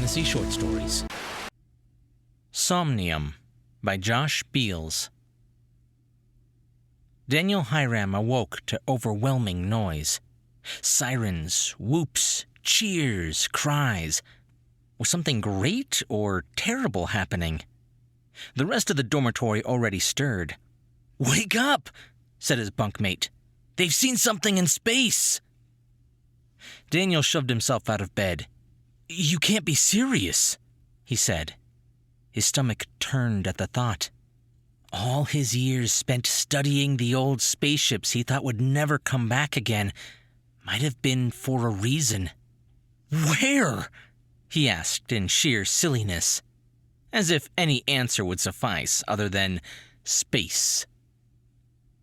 fantasy short stories. Somnium by Josh Beals. Daniel Hiram awoke to overwhelming noise. Sirens, whoops, cheers, cries. Was something great or terrible happening? The rest of the dormitory already stirred. "Wake up!" said his bunkmate. "They've seen something in space!" Daniel shoved himself out of bed. "You can't be serious," he said. His stomach turned at the thought. All his years spent studying the old spaceships he thought would never come back again might have been for a reason. "Where?" he asked in sheer silliness, as if any answer would suffice other than space.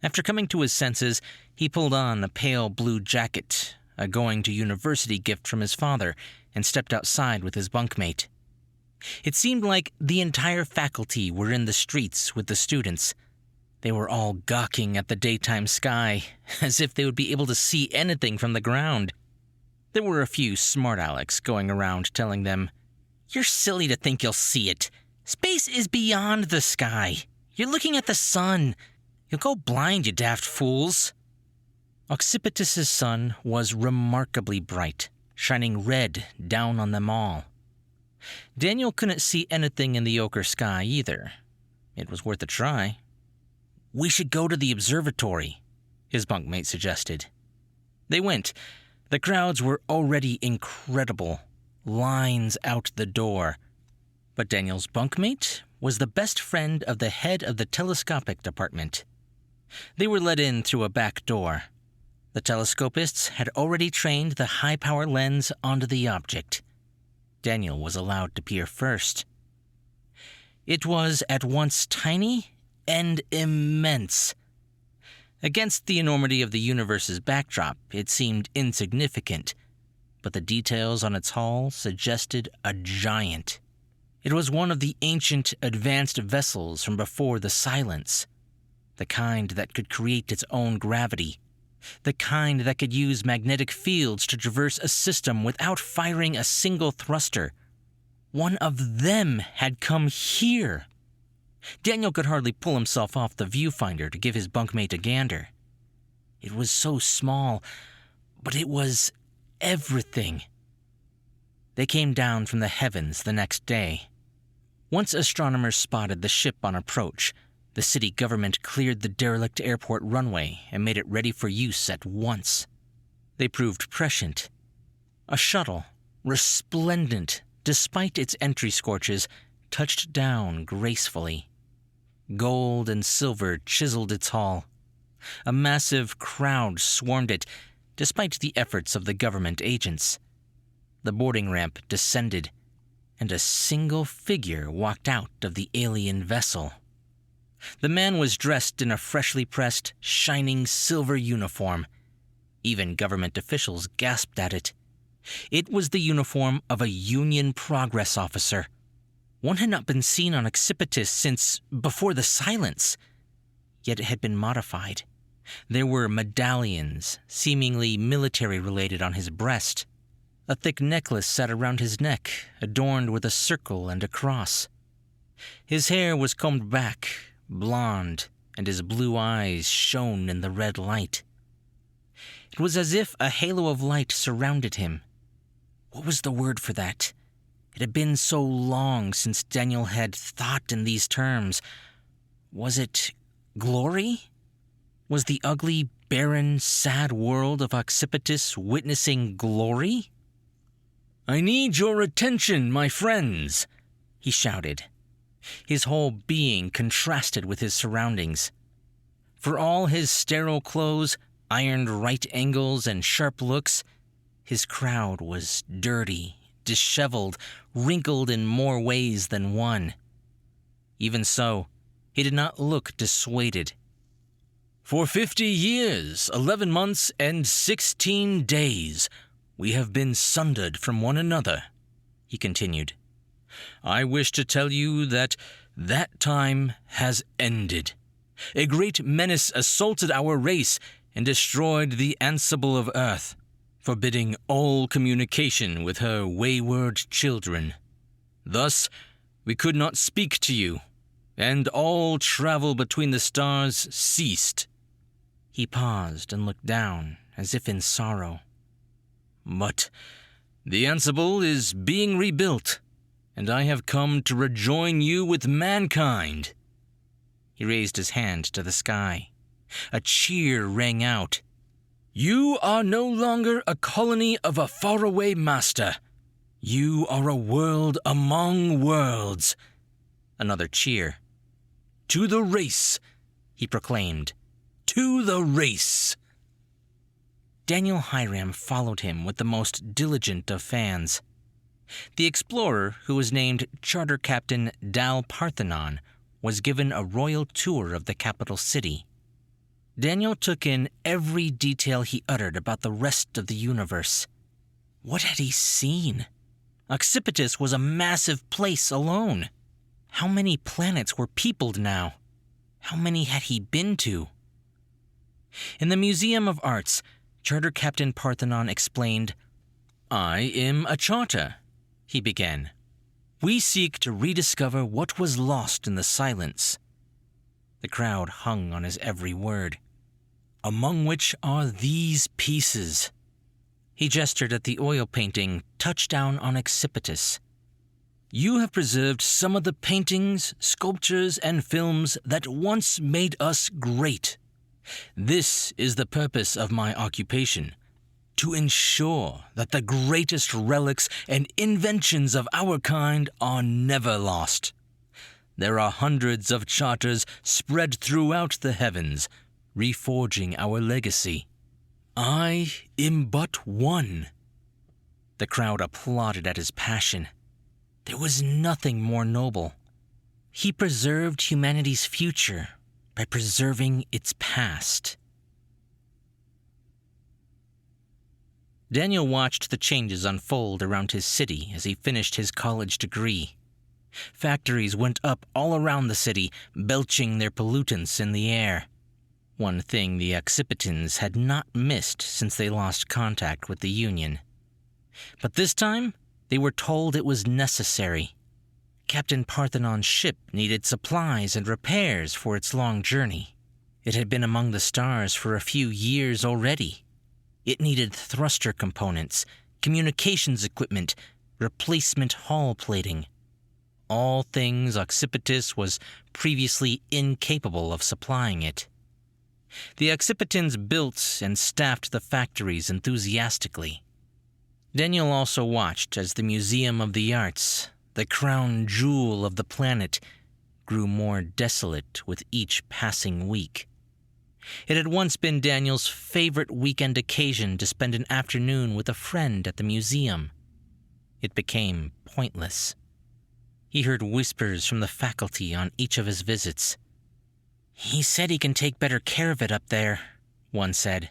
After coming to his senses, he pulled on a pale blue jacket, a going-to-university gift from his father, and stepped outside with his bunkmate. It seemed like the entire faculty were in the streets with the students. They were all gawking at the daytime sky, as if they would be able to see anything from the ground. There were a few smart alecks going around telling them, "You're silly to think you'll see it. Space is beyond the sky. You're looking at the sun. You'll go blind, you daft fools." Occipitus's sun was remarkably bright, shining red down on them all. Daniel couldn't see anything in the ochre sky either. It was worth a try. "We should go to the observatory," his bunkmate suggested. They went. The crowds were already incredible, lines out the door. But Daniel's bunkmate was the best friend of the head of the telescopic department. They were let in through a back door. The telescopists had already trained the high-power lens onto the object. Daniel was allowed to peer first. It was at once tiny and immense. Against the enormity of the universe's backdrop, it seemed insignificant, but the details on its hull suggested a giant. It was one of the ancient, advanced vessels from before the Silence, the kind that could create its own gravity, the kind that could use magnetic fields to traverse a system without firing a single thruster. One of them had come here. Daniel could hardly pull himself off the viewfinder to give his bunkmate a gander. It was so small, but it was everything. They came down from the heavens the next day. Once astronomers spotted the ship on approach, the city government cleared the derelict airport runway and made it ready for use at once. They proved prescient. A shuttle, resplendent despite its entry scorches, touched down gracefully. Gold and silver chiseled its hull. A massive crowd swarmed it, despite the efforts of the government agents. The boarding ramp descended, and a single figure walked out of the alien vessel. The man was dressed in a freshly pressed, shining silver uniform. Even government officials gasped at it. It was the uniform of a Union Progress officer. One had not been seen on Occipitus since before the Silence. Yet it had been modified. There were medallions, seemingly military-related, on his breast. A thick necklace sat around his neck, adorned with a circle and a cross. His hair was combed back, blonde, and his blue eyes shone in the red light. It was as if a halo of light surrounded him. What was the word for that? It had been so long since Daniel had thought in these terms. Was it glory? Was the ugly, barren, sad world of Occipitus witnessing glory? "I need your attention, my friends," he shouted. His whole being contrasted with his surroundings. For all his sterile clothes, ironed right angles, and sharp looks, his crowd was dirty, disheveled, wrinkled in more ways than one. Even so, he did not look dissuaded. "For 50 years, 11 months, and 16 days, we have been sundered from one another," he continued. "I wish to tell you that time has ended. A great menace assaulted our race and destroyed the Ansible of Earth, forbidding all communication with her wayward children. Thus, we could not speak to you, and all travel between the stars ceased." He paused and looked down, as if in sorrow. "But the Ansible is being rebuilt, and I have come to rejoin you with mankind." He raised his hand to the sky. A cheer rang out. "You are no longer a colony of a faraway master. You are a world among worlds." Another cheer. "To the race," he proclaimed. "To the race." Daniel Hiram followed him with the most diligent of fans. The explorer, who was named Charter Captain Dal Parthenon, was given a royal tour of the capital city. Daniel took in every detail he uttered about the rest of the universe. What had he seen? Occipitus was a massive place alone. How many planets were peopled now? How many had he been to? In the Museum of Arts, Charter Captain Parthenon explained, "I am a charter," he began. "We seek to rediscover what was lost in the silence." The crowd hung on his every word. "Among which are these pieces." He gestured at the oil painting Touchdown on Occipitus. "You have preserved some of the paintings, sculptures, and films that once made us great. This is the purpose of my occupation, to ensure that the greatest relics and inventions of our kind are never lost. There are hundreds of charters spread throughout the heavens, reforging our legacy. I am but one." The crowd applauded at his passion. There was nothing more noble. He preserved humanity's future by preserving its past. Daniel watched the changes unfold around his city as he finished his college degree. Factories went up all around the city, belching their pollutants in the air. One thing the Occipitans had not missed since they lost contact with the Union. But this time, they were told it was necessary. Captain Parthenon's ship needed supplies and repairs for its long journey. It had been among the stars for a few years already. It needed thruster components, communications equipment, replacement hull plating. All things Occipitus was previously incapable of supplying it. The Occipitans built and staffed the factories enthusiastically. Daniel also watched as the Museum of the Arts, the crown jewel of the planet, grew more desolate with each passing week. It had once been Daniel's favorite weekend occasion to spend an afternoon with a friend at the museum. It became pointless. He heard whispers from the faculty on each of his visits. "He said he can take better care of it up there," one said.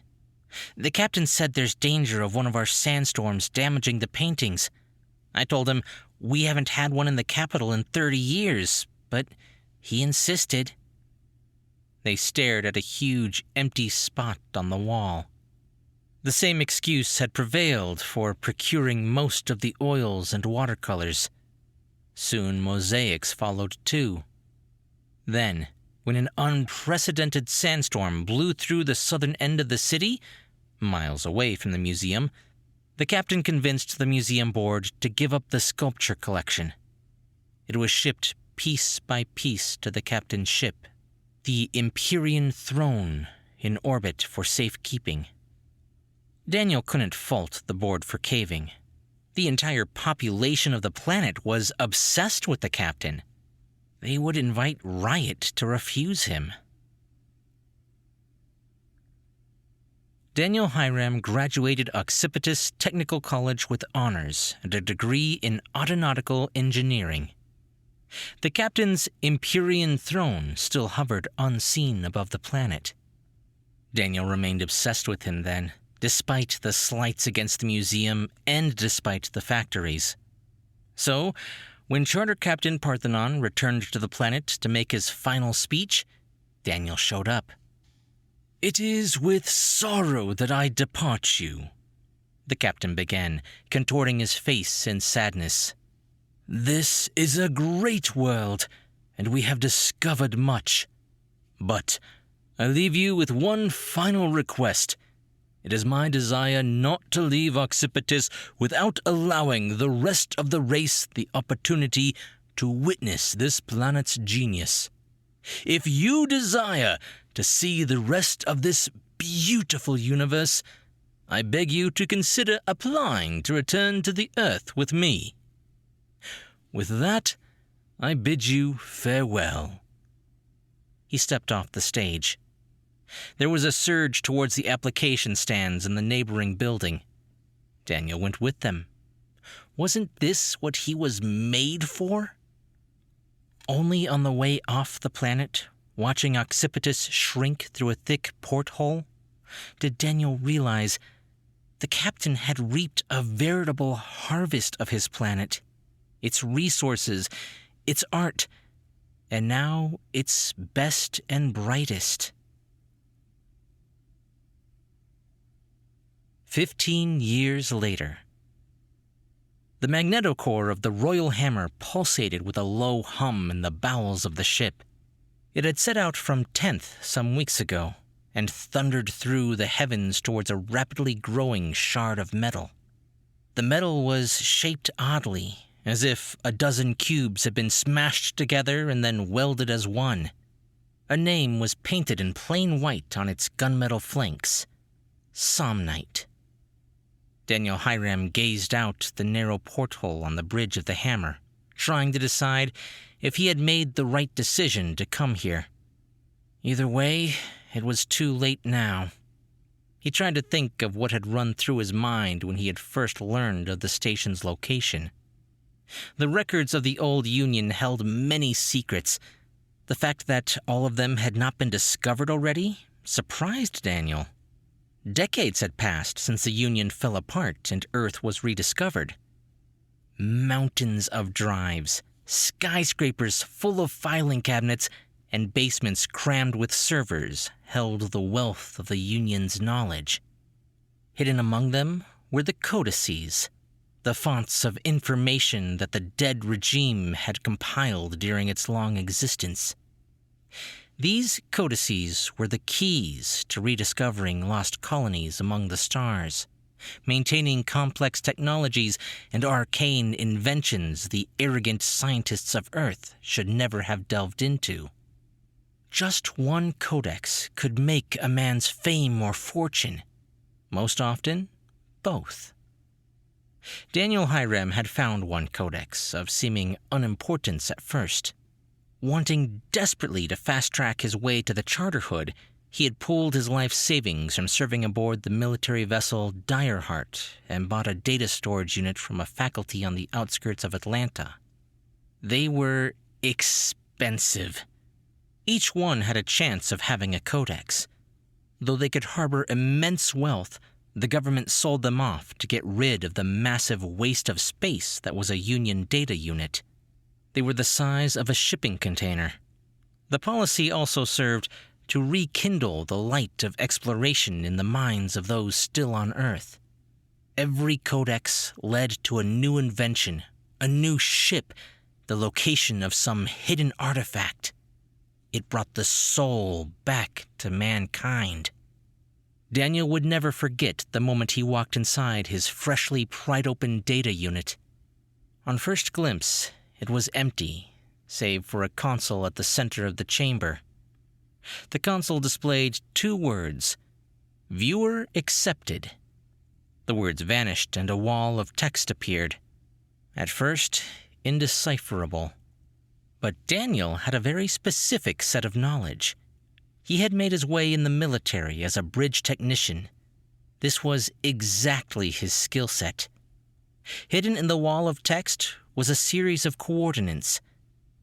"The captain said there's danger of one of our sandstorms damaging the paintings. I told him we haven't had one in the capital in 30 years, but he insisted." They stared at a huge, empty spot on the wall. The same excuse had prevailed for procuring most of the oils and watercolors. Soon mosaics followed too. Then, when an unprecedented sandstorm blew through the southern end of the city, miles away from the museum, the captain convinced the museum board to give up the sculpture collection. It was shipped piece by piece to the captain's ship, the Empyrean throne, in orbit for safekeeping. Daniel couldn't fault the board for caving. The entire population of the planet was obsessed with the captain. They would invite riot to refuse him. Daniel Hiram graduated Occipitus Technical College with honors and a degree in aeronautical engineering. The captain's Empyrean throne still hovered unseen above the planet. Daniel remained obsessed with him then, despite the slights against the museum and despite the factories. So, when Charter Captain Parthenon returned to the planet to make his final speech, Daniel showed up. "It is with sorrow that I depart you," the captain began, contorting his face in sadness. This is a great world, and we have discovered much. But I leave you with one final request. It is my desire not to leave Occipitus without allowing the rest of the race the opportunity to witness this planet's genius. If you desire to see the rest of this beautiful universe, I beg you to consider applying to return to the Earth with me. With that, I bid you farewell." He stepped off the stage. There was a surge towards the application stands in the neighboring building. Daniel went with them. Wasn't this what he was made for? Only on the way off the planet, watching Occipitus shrink through a thick porthole, did Daniel realize the captain had reaped a veritable harvest of his planet, its resources, its art, and now its best and brightest. 15 years later. The magnetocore of the Royal Hammer pulsated with a low hum in the bowels of the ship. It had set out from 10th some weeks ago and thundered through the heavens towards a rapidly growing shard of metal. The metal was shaped oddly, as if a dozen cubes had been smashed together and then welded as one. A name was painted in plain white on its gunmetal flanks: Somnite. Daniel Hiram gazed out the narrow porthole on the bridge of the Hammer, trying to decide if he had made the right decision to come here. Either way, it was too late now. He tried to think of what had run through his mind when he had first learned of the station's location. The records of the old Union held many secrets. The fact that all of them had not been discovered already surprised Daniel. Decades had passed since the Union fell apart and Earth was rediscovered. Mountains of drives, skyscrapers full of filing cabinets, and basements crammed with servers held the wealth of the Union's knowledge. Hidden among them were the codices, the fonts of information that the dead regime had compiled during its long existence. These codices were the keys to rediscovering lost colonies among the stars, maintaining complex technologies and arcane inventions the arrogant scientists of Earth should never have delved into. Just one codex could make a man's fame or fortune. Most often, both. Daniel Hiram had found one codex of seeming unimportance at first. Wanting desperately to fast-track his way to the Charterhood, he had pooled his life savings from serving aboard the military vessel Direheart and bought a data storage unit from a faculty on the outskirts of Atlanta. They were expensive. Each one had a chance of having a codex. Though they could harbor immense wealth, the government sold them off to get rid of the massive waste of space that was a Union data unit. They were the size of a shipping container. The policy also served to rekindle the light of exploration in the minds of those still on Earth. Every codex led to a new invention, a new ship, the location of some hidden artifact. It brought the soul back to mankind. Daniel would never forget the moment he walked inside his freshly pried-open data unit. On first glimpse, it was empty, save for a console at the center of the chamber. The console displayed 2 words: "Viewer accepted." The words vanished and a wall of text appeared. At first, indecipherable. But Daniel had a very specific set of knowledge. He had made his way in the military as a bridge technician. This was exactly his skill set. Hidden in the wall of text was a series of coordinates,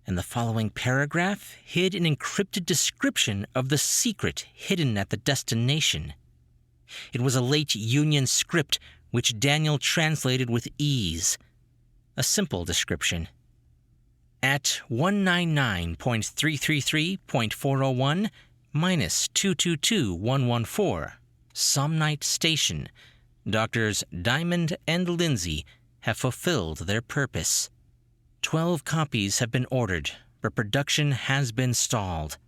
and the following paragraph hid an encrypted description of the secret hidden at the destination. It was a late Union script which Daniel translated with ease. A simple description. At 199.333.401 minus 222114, Somnite Station, Doctors Diamond and Lindsay have fulfilled their purpose. 12 copies have been ordered, but production has been stalled.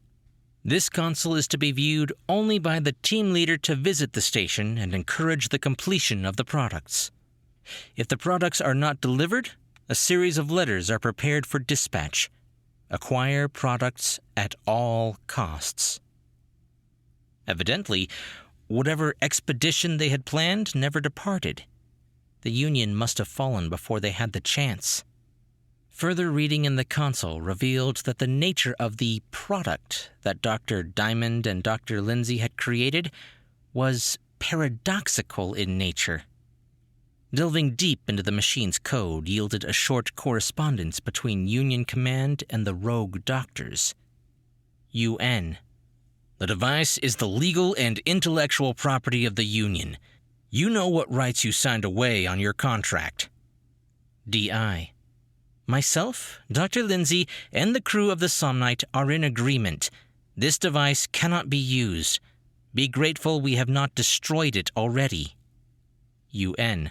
This console is to be viewed only by the team leader to visit the station and encourage the completion of the products. If the products are not delivered, a series of letters are prepared for dispatch. Acquire products at all costs. Evidently, whatever expedition they had planned never departed. The Union must have fallen before they had the chance. Further reading in the console revealed that the nature of the product that Dr. Diamond and Dr. Lindsay had created was paradoxical in nature. Delving deep into the machine's code yielded a short correspondence between Union Command and the rogue doctors. UN. The device is the legal and intellectual property of the Union. You know what rights you signed away on your contract. DI. Myself, Dr. Lindsay, and the crew of the Somnite are in agreement. This device cannot be used. Be grateful we have not destroyed it already. UN.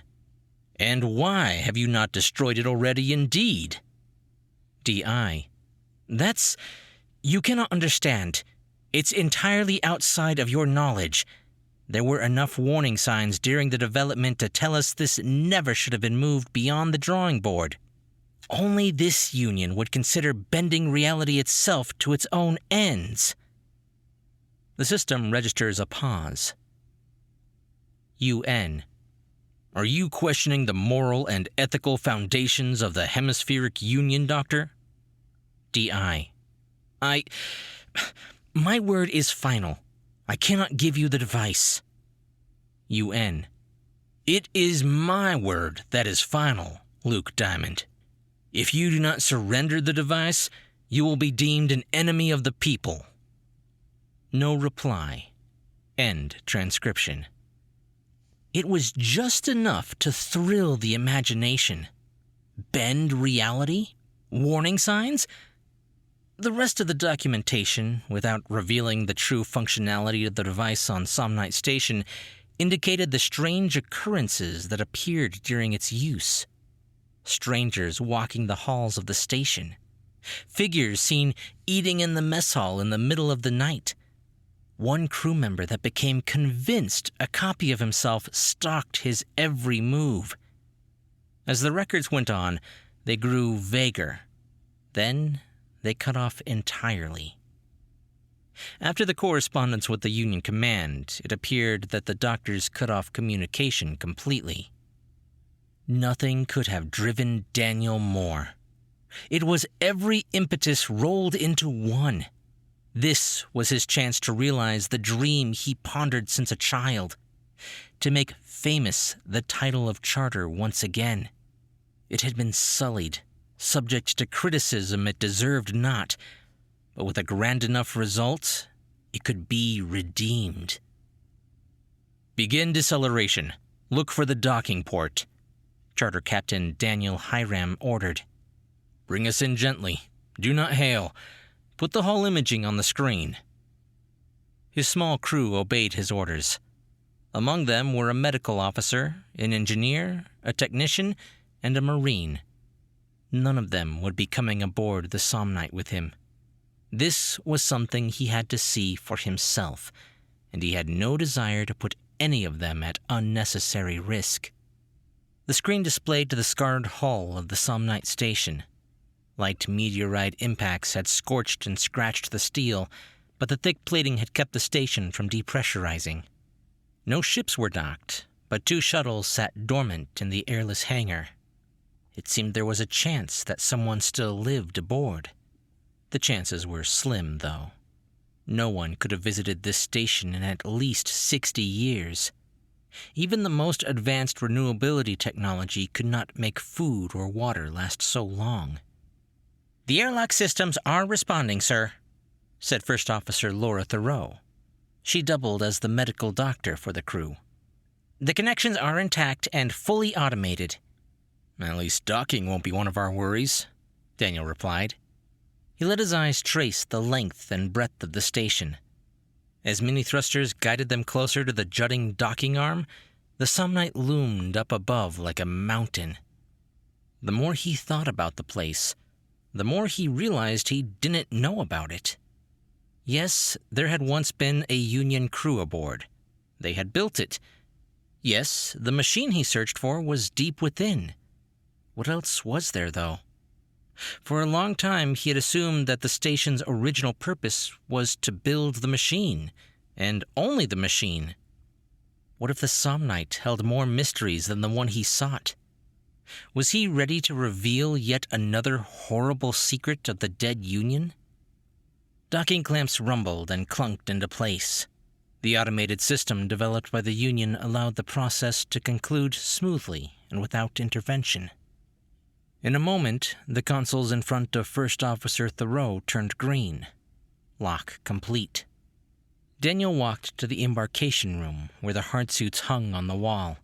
And why have you not destroyed it already indeed? DI. You cannot understand. It's entirely outside of your knowledge. There were enough warning signs during the development to tell us this never should have been moved beyond the drawing board. Only this Union would consider bending reality itself to its own ends. The system registers a pause. UN. Are you questioning the moral and ethical foundations of the Hemispheric Union, Doctor? DI. My word is final. I cannot give you the device. UN. It is my word that is final, Luke Diamond. If you do not surrender the device, you will be deemed an enemy of the people. No reply. End transcription. It was just enough to thrill the imagination. Bend reality? Warning signs? The rest of the documentation, without revealing the true functionality of the device on Somnite Station, indicated the strange occurrences that appeared during its use. Strangers walking the halls of the station. Figures seen eating in the mess hall in the middle of the night. One crew member that became convinced a copy of himself stalked his every move. As the records went on, they grew vaguer. Then they cut off entirely. After the correspondence with the Union Command, it appeared that the doctors cut off communication completely. Nothing could have driven Daniel more. It was every impetus rolled into one. This was his chance to realize the dream he pondered since a child, to make famous the title of charter once again. It had been sullied, subject to criticism it deserved not, but with a grand enough result, it could be redeemed. Begin deceleration. Look for the docking port, Charter Captain Daniel Hiram ordered. Bring us in gently. Do not hail. Put the hull imaging on the screen. His small crew obeyed his orders. Among them were a medical officer, an engineer, a technician, and a Marine. None of them would be coming aboard the Somnite with him. This was something he had to see for himself, and he had no desire to put any of them at unnecessary risk. The screen displayed to the scarred hull of the Somnite station. Light meteorite impacts had scorched and scratched the steel, but the thick plating had kept the station from depressurizing. No ships were docked, but 2 shuttles sat dormant in the airless hangar. It seemed there was a chance that someone still lived aboard. The chances were slim, though. No one could have visited this station in at least 60 years. Even the most advanced renewability technology could not make food or water last so long. The airlock systems are responding, sir, said First Officer Laura Thoreau. She doubled as the medical doctor for the crew. The connections are intact and fully automated. At least docking won't be one of our worries, Daniel replied. He let his eyes trace the length and breadth of the station. As mini-thrusters guided them closer to the jutting docking arm, the Somnite loomed up above like a mountain. The more he thought about the place, the more he realized he didn't know about it. Yes, there had once been a Union crew aboard. They had built it. Yes, the machine he searched for was deep within. What else was there, though? For a long time, he had assumed that the station's original purpose was to build the machine, and only the machine. What if the Somnite held more mysteries than the one he sought? Was he ready to reveal yet another horrible secret of the dead Union? Docking clamps rumbled and clunked into place. The automated system developed by the Union allowed the process to conclude smoothly and without intervention. In a moment, the consoles in front of First Officer Thoreau turned green. Lock complete. Daniel walked to the embarkation room where the hardsuits hung on the wall.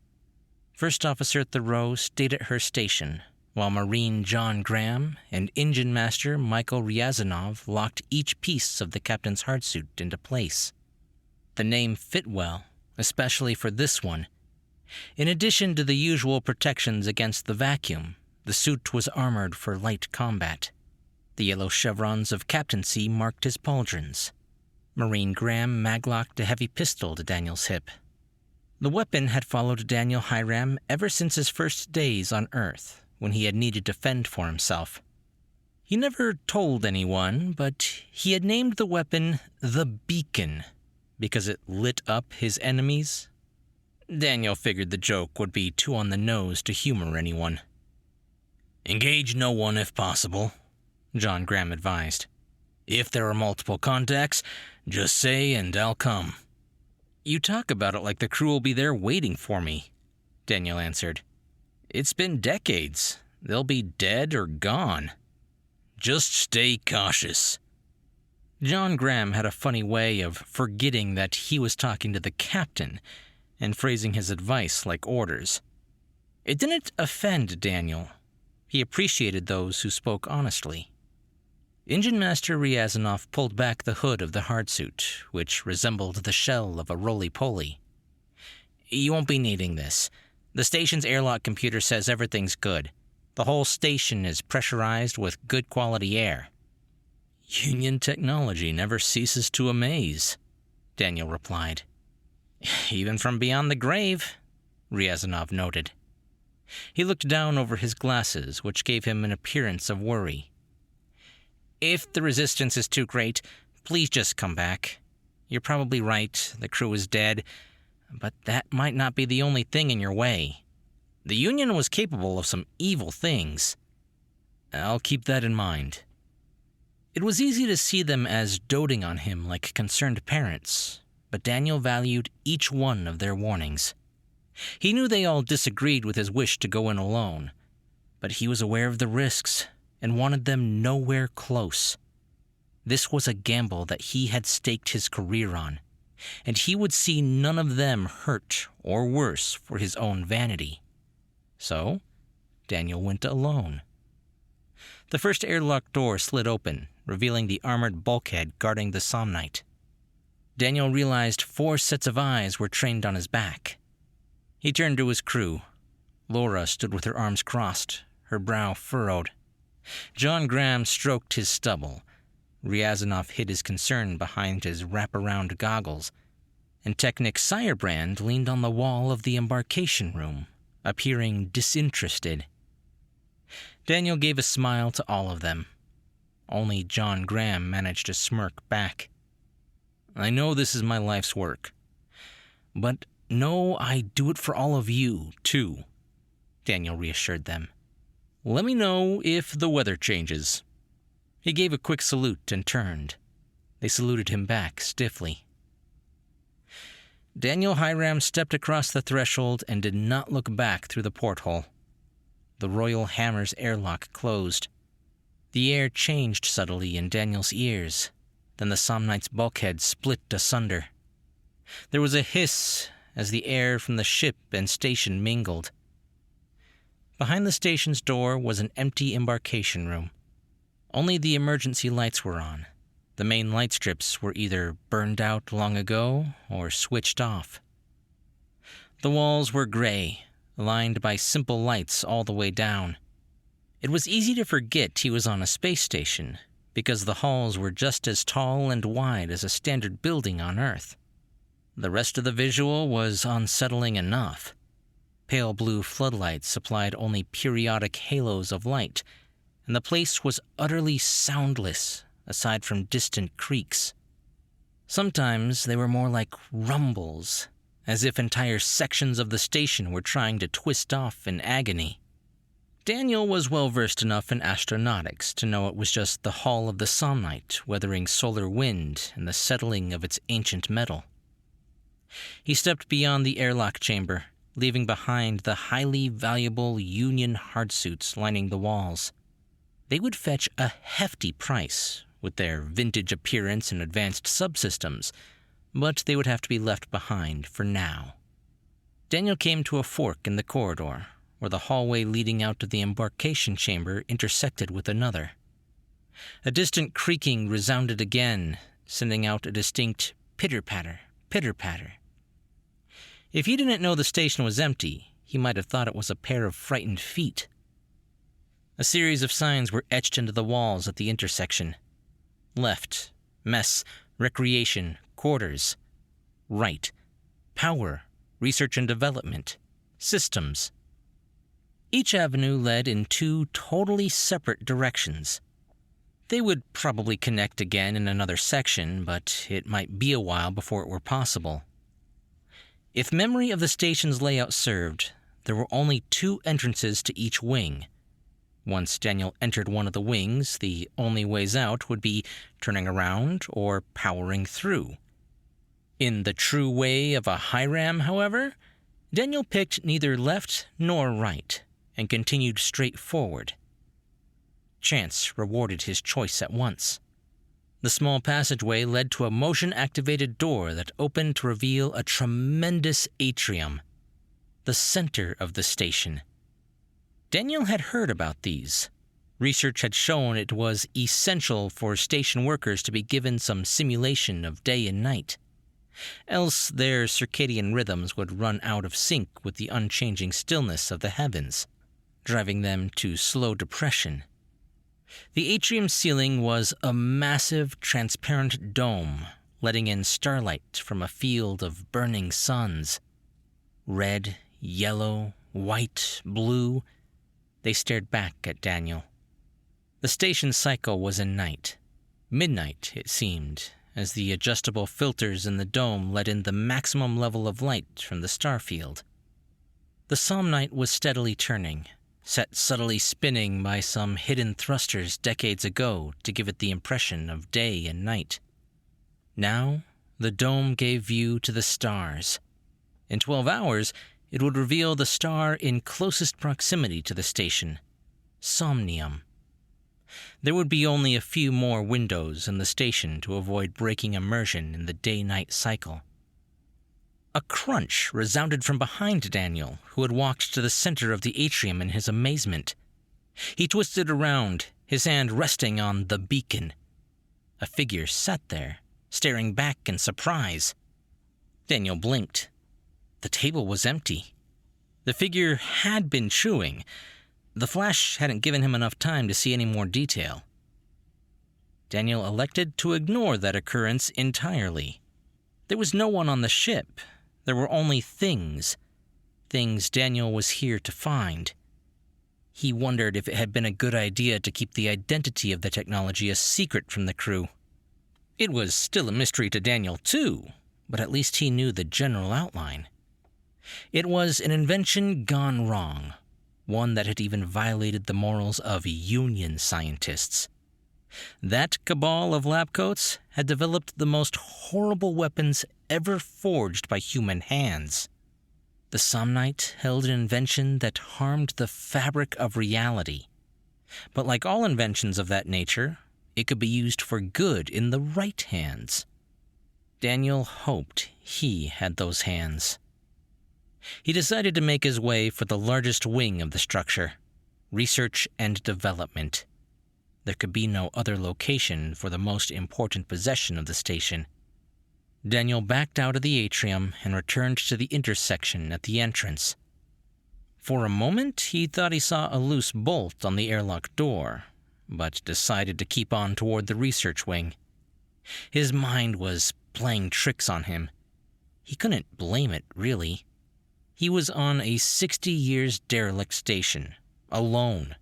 First Officer Thoreau stayed at her station, while Marine John Graham and Engine Master Michael Ryazanov locked each piece of the captain's hardsuit into place. The name fit well, especially for this one. In addition to the usual protections against the vacuum, the suit was armored for light combat. The yellow chevrons of captaincy marked his pauldrons. Marine Graham maglocked a heavy pistol to Daniel's hip. The weapon had followed Daniel Hiram ever since his first days on Earth, when he had needed to fend for himself. He never told anyone, but he had named the weapon the Beacon because it lit up his enemies. Daniel figured the joke would be too on the nose to humor anyone. "Engage no one if possible," John Graham advised. "If there are multiple contacts, just say and I'll come." "You talk about it like the crew will be there waiting for me," Daniel answered. "It's been decades. They'll be dead or gone." "Just stay cautious." John Graham had a funny way of forgetting that he was talking to the captain and phrasing his advice like orders. It didn't offend Daniel. He appreciated those who spoke honestly. Engine Master Ryazanov pulled back the hood of the hardsuit, which resembled the shell of a roly-poly. "You won't be needing this. The station's airlock computer says everything's good. The whole station is pressurized with good quality air." "Union technology never ceases to amaze," Daniel replied. "Even from beyond the grave," Ryazanov noted. He looked down over his glasses, which gave him an appearance of worry. "If the resistance is too great, please just come back. You're probably right, the crew is dead, but that might not be the only thing in your way. The Union was capable of some evil things." "I'll keep that in mind." It was easy to see them as doting on him like concerned parents, but Daniel valued each one of their warnings. He knew they all disagreed with his wish to go in alone, but he was aware of the risks and wanted them nowhere close. This was a gamble that he had staked his career on, and he would see none of them hurt or worse for his own vanity. So, Daniel went alone. The first airlock door slid open, revealing the armored bulkhead guarding the Somnite. Daniel realized 4 sets of eyes were trained on his back. He turned to his crew. Laura stood with her arms crossed, her brow furrowed. John Graham stroked his stubble. Ryazanov hid his concern behind his wraparound goggles, and Technic Sirebrand leaned on the wall of the embarkation room, appearing disinterested. Daniel gave a smile to all of them. Only John Graham managed to smirk back. "I know this is my life's work, but know I do it for all of you, too," Daniel reassured them. "Let me know if the weather changes." He gave a quick salute and turned. They saluted him back stiffly. Daniel Hiram stepped across the threshold and did not look back through the porthole. The Royal Hammer's airlock closed. The air changed subtly in Daniel's ears. Then the Somnite's bulkhead split asunder. There was a hiss as the air from the ship and station mingled. Behind the station's door was an empty embarkation room. Only the emergency lights were on. The main light strips were either burned out long ago or switched off. The walls were gray, lined by simple lights all the way down. It was easy to forget he was on a space station, because the halls were just as tall and wide as a standard building on Earth. The rest of the visual was unsettling enough. Pale blue floodlights supplied only periodic halos of light, and the place was utterly soundless, aside from distant creaks. Sometimes they were more like rumbles, as if entire sections of the station were trying to twist off in agony. Daniel was well-versed enough in astronautics to know it was just the hull of the Somnite weathering solar wind and the settling of its ancient metal. He stepped beyond the airlock chamber, leaving behind the highly valuable Union hardsuits lining the walls. They would fetch a hefty price with their vintage appearance and advanced subsystems, but they would have to be left behind for now. Daniel came to a fork in the corridor, where the hallway leading out to the embarkation chamber intersected with another. A distant creaking resounded again, sending out a distinct pitter-patter, pitter-patter. If he didn't know the station was empty, he might have thought it was a pair of frightened feet. A series of signs were etched into the walls at the intersection. Left, mess, recreation, quarters. Right, power, research and development, systems. Each avenue led in two totally separate directions. They would probably connect again in another section, but it might be a while before it were possible. If memory of the station's layout served, there were only two entrances to each wing. Once Daniel entered one of the wings, the only ways out would be turning around or powering through. In the true way of a Hiram, however, Daniel picked neither left nor right and continued straight forward. Chance rewarded his choice at once. The small passageway led to a motion-activated door that opened to reveal a tremendous atrium, the center of the station. Daniel had heard about these. Research had shown it was essential for station workers to be given some simulation of day and night. Else their circadian rhythms would run out of sync with the unchanging stillness of the heavens, driving them to slow depression. The atrium ceiling was a massive, transparent dome, letting in starlight from a field of burning suns. Red, yellow, white, blue. They stared back at Daniel. The station cycle was in night. Midnight, it seemed, as the adjustable filters in the dome let in the maximum level of light from the starfield. The Somnite was steadily turning, set subtly spinning by some hidden thrusters decades ago to give it the impression of day and night. Now, the dome gave view to the stars. In 12 hours, it would reveal the star in closest proximity to the station, Somnium. There would be only a few more windows in the station to avoid breaking immersion in the day-night cycle. A crunch resounded from behind Daniel, who had walked to the center of the atrium in his amazement. He twisted around, his hand resting on the beacon. A figure sat there, staring back in surprise. Daniel blinked. The table was empty. The figure had been chewing. The flash hadn't given him enough time to see any more detail. Daniel elected to ignore that occurrence entirely. There was no one on the ship. There were only things Daniel was here to find. He wondered if it had been a good idea to keep the identity of the technology a secret from the crew. It was still a mystery to Daniel, too, but at least he knew the general outline. It was an invention gone wrong, one that had even violated the morals of Union scientists. That cabal of lab coats had developed the most horrible weapons ever forged by human hands. The Somnite held an invention that harmed the fabric of reality. But like all inventions of that nature, it could be used for good in the right hands. Daniel hoped he had those hands. He decided to make his way for the largest wing of the structure, research and development. There could be no other location for the most important possession of the station. Daniel backed out of the atrium and returned to the intersection at the entrance. For a moment, he thought he saw a loose bolt on the airlock door, but decided to keep on toward the research wing. His mind was playing tricks on him. He couldn't blame it, really. He was on a 60 years derelict station, alone.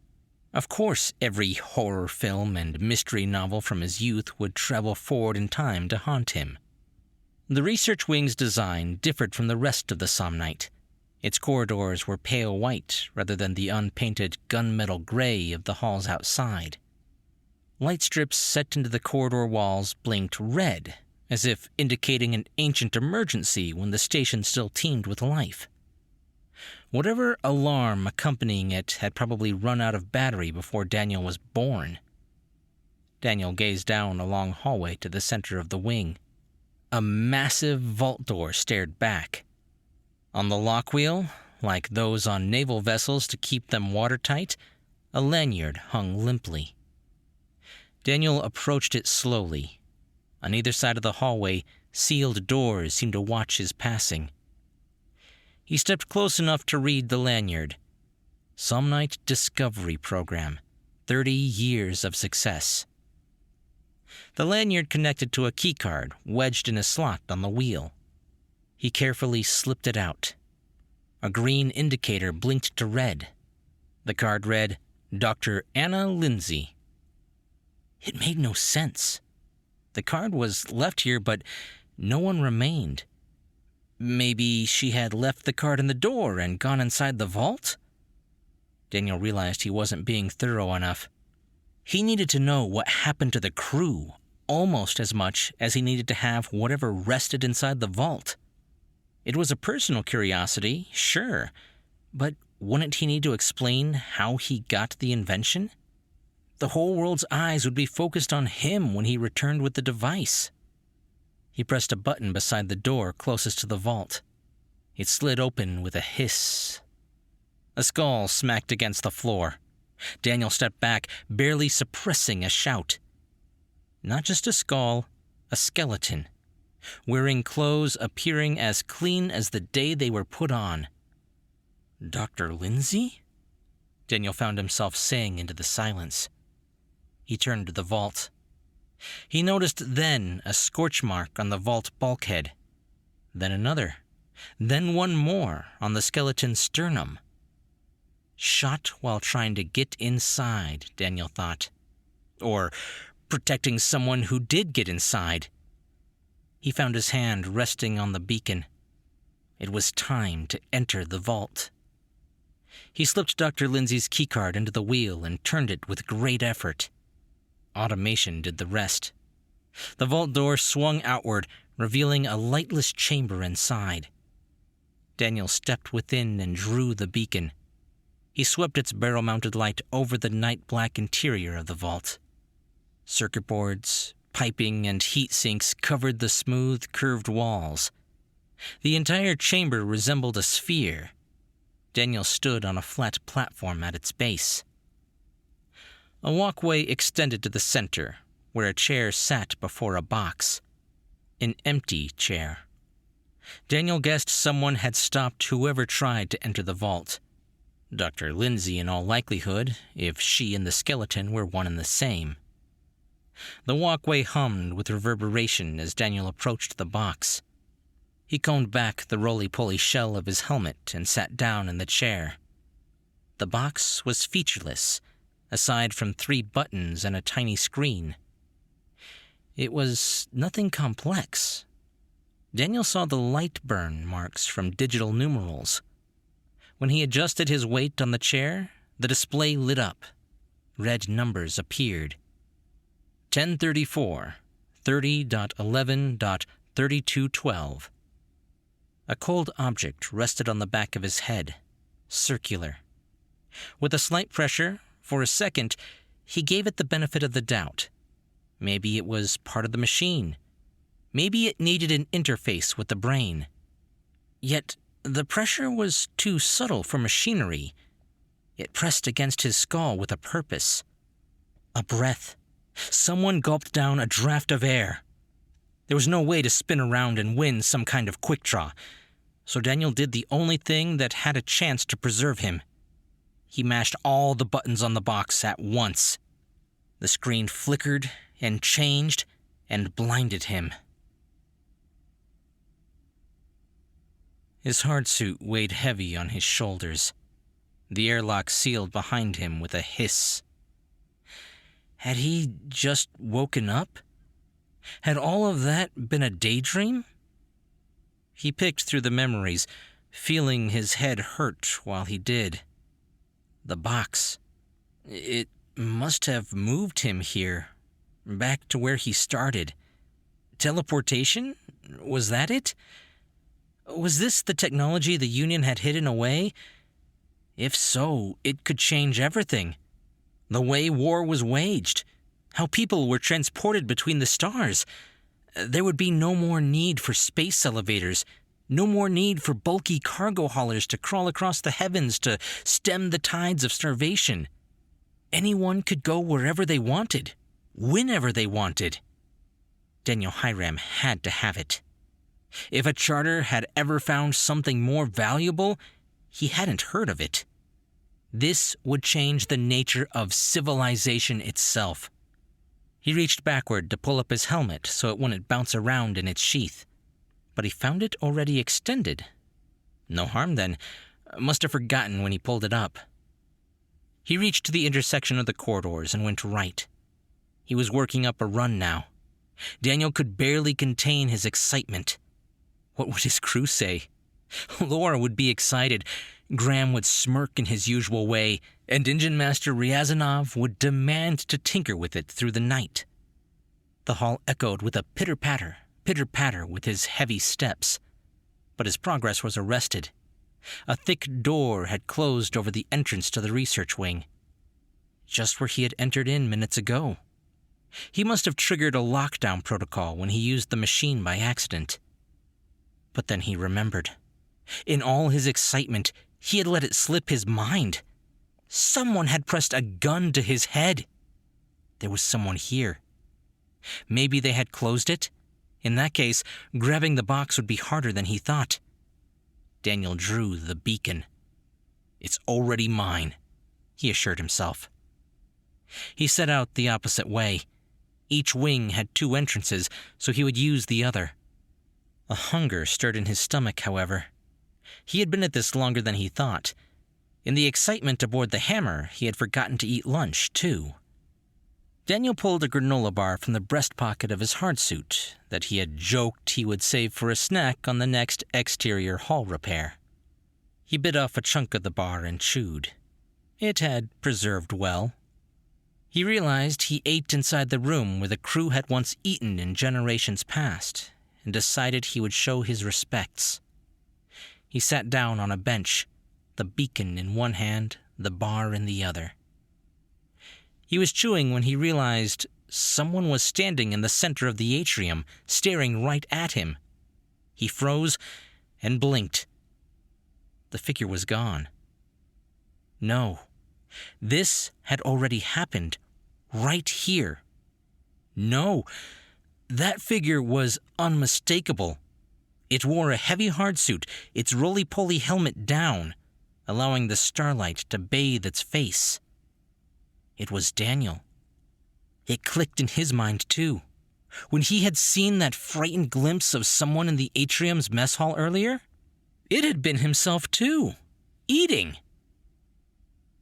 Of course, every horror film and mystery novel from his youth would travel forward in time to haunt him. The research wing's design differed from the rest of the Somnite. Its corridors were pale white rather than the unpainted gunmetal gray of the halls outside. Light strips set into the corridor walls blinked red, as if indicating an ancient emergency when the station still teemed with life. Whatever alarm accompanying it had probably run out of battery before Daniel was born. Daniel gazed down a long hallway to the center of the wing. A massive vault door stared back. On the lock wheel, like those on naval vessels to keep them watertight, a lanyard hung limply. Daniel approached it slowly. On either side of the hallway, sealed doors seemed to watch his passing. He stepped close enough to read the lanyard. Somnite Discovery Program, 30 years of success. The lanyard connected to a keycard wedged in a slot on the wheel. He carefully slipped it out. A green indicator blinked to red. The card read, Dr. Anna Lindsay. It made no sense. The card was left here, but no one remained. Maybe she had left the card in the door and gone inside the vault? Daniel realized he wasn't being thorough enough. He needed to know what happened to the crew, almost as much as he needed to have whatever rested inside the vault. It was a personal curiosity, sure, but wouldn't he need to explain how he got the invention? The whole world's eyes would be focused on him when he returned with the device. He pressed a button beside the door closest to the vault. It slid open with a hiss. A skull smacked against the floor. Daniel stepped back, barely suppressing a shout. Not just a skull, a skeleton, wearing clothes appearing as clean as the day they were put on. Dr. Lindsay? Daniel found himself saying into the silence. He turned to the vault. He noticed then a scorch mark on the vault bulkhead, then another, then one more on the skeleton's sternum. Shot while trying to get inside, Daniel thought. Or protecting someone who did get inside. He found his hand resting on the beacon. It was time to enter the vault. He slipped Dr. Lindsay's keycard into the wheel and turned it with great effort. Automation did the rest. The vault door swung outward, revealing a lightless chamber inside. Daniel stepped within and drew the beacon. He swept its barrel-mounted light over the night-black interior of the vault. Circuit boards, piping, and heat sinks covered the smooth, curved walls. The entire chamber resembled a sphere. Daniel stood on a flat platform at its base. A walkway extended to the center, where a chair sat before a box. An empty chair. Daniel guessed someone had stopped whoever tried to enter the vault. Dr. Lindsay, in all likelihood, if she and the skeleton were one and the same. The walkway hummed with reverberation as Daniel approached the box. He combed back the roly-poly shell of his helmet and sat down in the chair. The box was featureless, aside from 3 buttons and a tiny screen. It was nothing complex. Daniel saw the light burn marks from digital numerals. When he adjusted his weight on the chair, the display lit up. Red numbers appeared. 1034, 30.11.3212. A cold object rested on the back of his head, circular. With a slight pressure, for a second, he gave it the benefit of the doubt. Maybe it was part of the machine. Maybe it needed an interface with the brain. Yet, the pressure was too subtle for machinery. It pressed against his skull with a purpose. A breath. Someone gulped down a draft of air. There was no way to spin around and win some kind of quick draw. So Daniel did the only thing that had a chance to preserve him. He mashed all the buttons on the box at once. The screen flickered and changed and blinded him. His hard suit weighed heavy on his shoulders. The airlock sealed behind him with a hiss. Had he just woken up? Had all of that been a daydream? He picked through the memories, feeling his head hurt while he did. The box. It must have moved him here, back to where he started. Teleportation? Was that it? Was this the technology the Union had hidden away? If so, it could change everything. The way war was waged, how people were transported between the stars. There would be no more need for space elevators, no more need for bulky cargo haulers to crawl across the heavens to stem the tides of starvation. Anyone could go wherever they wanted, whenever they wanted. Daniel Hiram had to have it. If a charter had ever found something more valuable, he hadn't heard of it. This would change the nature of civilization itself. He reached backward to pull up his helmet so it wouldn't bounce around in its sheath, but he found it already extended. No harm then. Must have forgotten when he pulled it up. He reached the intersection of the corridors and went right. He was working up a run now. Daniel could barely contain his excitement. What would his crew say? Laura would be excited. Graham would smirk in his usual way, and Engine Master Ryazanov would demand to tinker with it through the night. The hall echoed with a pitter-patter with his heavy steps. But his progress was arrested. A thick door had closed over the entrance to the research wing, just where he had entered in minutes ago. He must have triggered a lockdown protocol when he used the machine by accident. But then he remembered. In all his excitement, he had let it slip his mind. Someone had pressed a gun to his head. There was someone here. Maybe they had closed it. In that case, grabbing the box would be harder than he thought. Daniel drew the beacon. It's already mine, he assured himself. He set out the opposite way. Each wing had 2 entrances, so he would use the other. A hunger stirred in his stomach, however. He had been at this longer than he thought. In the excitement aboard the Hammer, he had forgotten to eat lunch, too. Daniel pulled a granola bar from the breast pocket of his hardsuit that he had joked he would save for a snack on the next exterior hull repair. He bit off a chunk of the bar and chewed. It had preserved well. He realized he ate inside the room where the crew had once eaten in generations past, and decided he would show his respects. He sat down on a bench, the beacon in one hand, the bar in the other. He was chewing when he realized someone was standing in the center of the atrium, staring right at him. He froze and blinked. The figure was gone. No, this had already happened, right here. No, that figure was unmistakable. It wore a heavy hardsuit, its roly-poly helmet down, allowing the starlight to bathe its face. It was Daniel. It clicked in his mind, too. When he had seen that frightened glimpse of someone in the atrium's mess hall earlier, it had been himself, too, eating.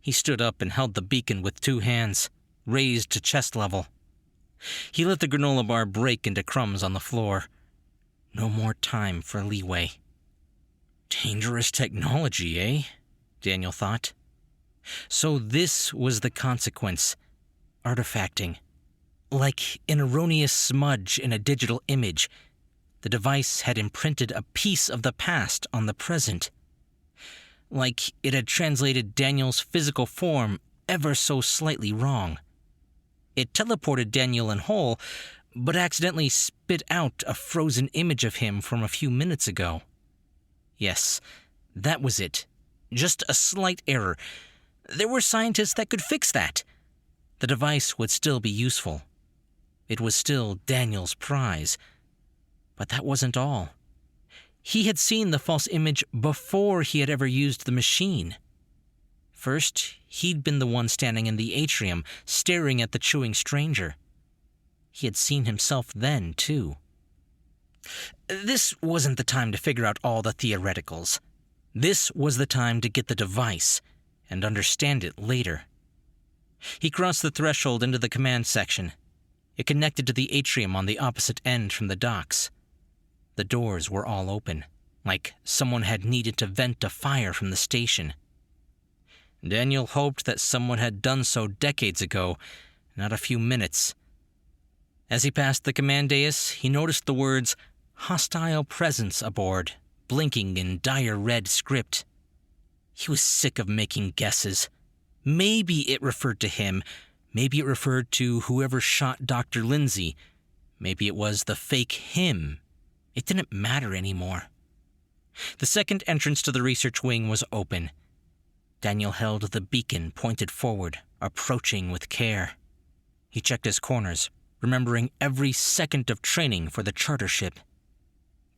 He stood up and held the beacon with 2 hands, raised to chest level. He let the granola bar break into crumbs on the floor. No more time for leeway. Dangerous technology, eh? Daniel thought. So this was the consequence. Artifacting. Like an erroneous smudge in a digital image, the device had imprinted a piece of the past on the present. Like it had translated Daniel's physical form ever so slightly wrong. It teleported Daniel in whole, but accidentally spit out a frozen image of him from a few minutes ago. Yes, that was it. Just a slight error. There were scientists that could fix that. The device would still be useful. It was still Daniel's prize. But that wasn't all. He had seen the false image before he had ever used the machine. First, he'd been the one standing in the atrium, staring at the chewing stranger. He had seen himself then, too. This wasn't the time to figure out all the theoreticals. This was the time to get the device and understand it later. He crossed the threshold into the command section. It connected to the atrium on the opposite end from the docks. The doors were all open, like someone had needed to vent a fire from the station. Daniel hoped that someone had done so decades ago, not a few minutes. As he passed the command dais, he noticed the words, "Hostile presence aboard," blinking in dire red script. He was sick of making guesses. Maybe it referred to him. Maybe it referred to whoever shot Dr. Lindsay. Maybe it was the fake him. It didn't matter anymore. The second entrance to the research wing was open. Daniel held the beacon pointed forward, approaching with care. He checked his corners, remembering every second of training for the charter ship.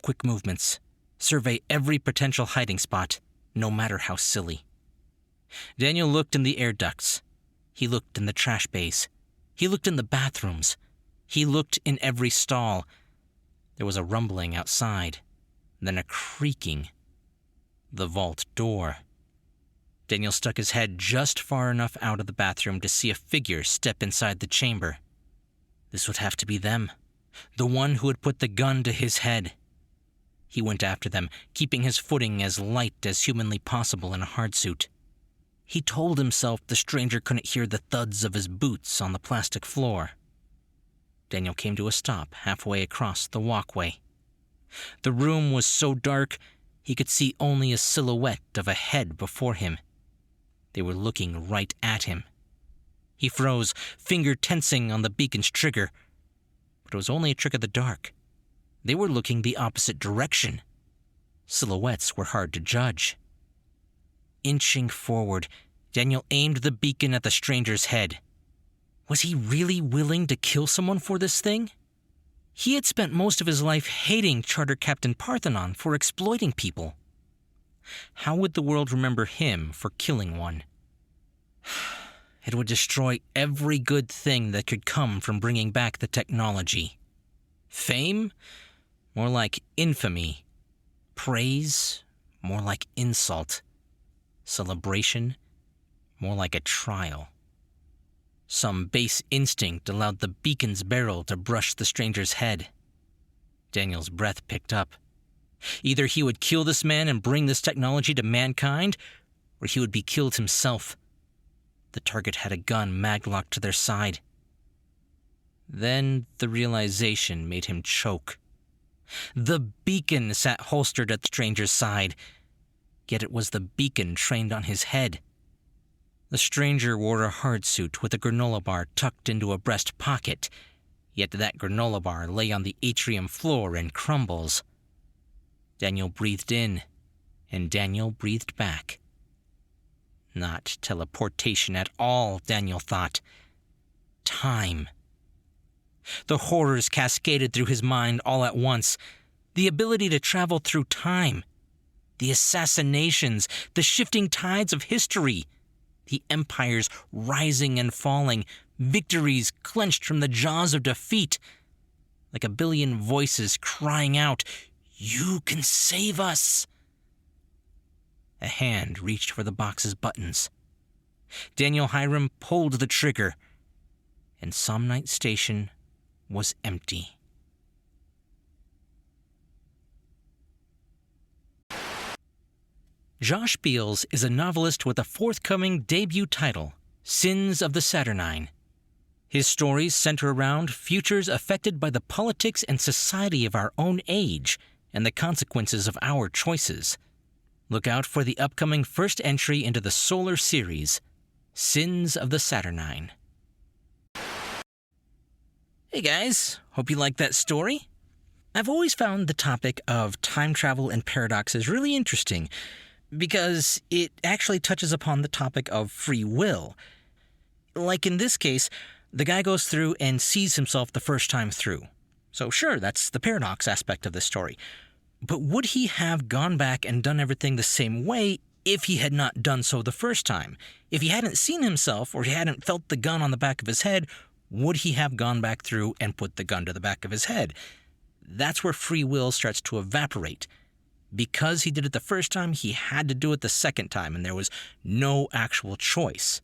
Quick movements. Survey every potential hiding spot, no matter how silly. Daniel looked in the air ducts. He looked in the trash bays. He looked in the bathrooms. He looked in every stall. There was a rumbling outside, then a creaking. The vault door. Daniel stuck his head just far enough out of the bathroom to see a figure step inside the chamber. This would have to be them, the one who had put the gun to his head. He went after them, keeping his footing as light as humanly possible in a hardsuit. He told himself the stranger couldn't hear the thuds of his boots on the plastic floor. Daniel came to a stop halfway across the walkway. The room was so dark, he could see only a silhouette of a head before him. They were looking right at him. He froze, finger tensing on the beacon's trigger. But it was only a trick of the dark. They were looking the opposite direction. Silhouettes were hard to judge. Inching forward, Daniel aimed the beacon at the stranger's head. Was he really willing to kill someone for this thing? He had spent most of his life hating Charter Captain Parthenon for exploiting people. How would the world remember him for killing one? It would destroy every good thing that could come from bringing back the technology. Fame? More like infamy. Praise? More like insult. Celebration? More like a trial. Some base instinct allowed the beacon's barrel to brush the stranger's head. Daniel's breath picked up. Either he would kill this man and bring this technology to mankind, or he would be killed himself. The target had a gun maglocked to their side. Then the realization made him choke. The beacon sat holstered at the stranger's side, yet it was the beacon trained on his head. The stranger wore a hardsuit with a granola bar tucked into a breast pocket, yet that granola bar lay on the atrium floor in crumbles. Daniel breathed in, and Daniel breathed back. Not teleportation at all, Daniel thought. Time. The horrors cascaded through his mind all at once. The ability to travel through time. The assassinations, the shifting tides of history. The empires rising and falling, victories clenched from the jaws of defeat. Like a billion voices crying out, "You can save us!" A hand reached for the box's buttons. Daniel Hiram pulled the trigger, and Somnite Station was empty. Josh Beals is a novelist with a forthcoming debut title, Sins of the Saturnine. His stories center around futures affected by the politics and society of our own age and the consequences of our choices. Look out for the upcoming first entry into the Solar series, Sins of the Saturnine. Hey guys, hope you liked that story. I've always found the topic of time travel and paradoxes really interesting because it actually touches upon the topic of free will. Like in this case, the guy goes through and sees himself the first time through. So sure, that's the paradox aspect of this story. But would he have gone back and done everything the same way if he had not done so the first time? If he hadn't seen himself or he hadn't felt the gun on the back of his head, would he have gone back through and put the gun to the back of his head? That's where free will starts to evaporate. Because he did it the first time, he had to do it the second time, and there was no actual choice.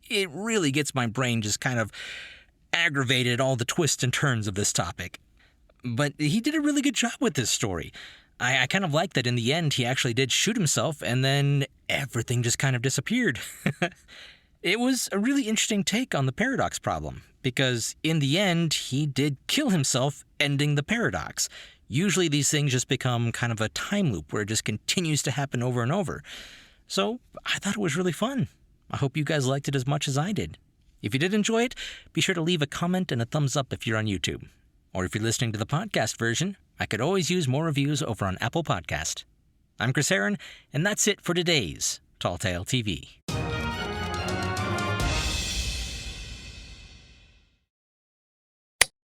It really gets my brain just kind of aggravated at all the twists and turns of this topic. But he did a really good job with this story. I kind of like that in the end he actually did shoot himself and then everything just kind of disappeared. It was a really interesting take on the paradox problem, because in the end he did kill himself, ending the paradox. Usually these things just become kind of a time loop where it just continues to happen over and over. So I thought it was really fun. I hope you guys liked it as much as I did. If you did enjoy it, be sure to leave a comment and a thumbs up if you're on YouTube. Or if you're listening to the podcast version, I could always use more reviews over on Apple Podcast. I'm Chris Herron, and that's it for today's Tall Tale TV.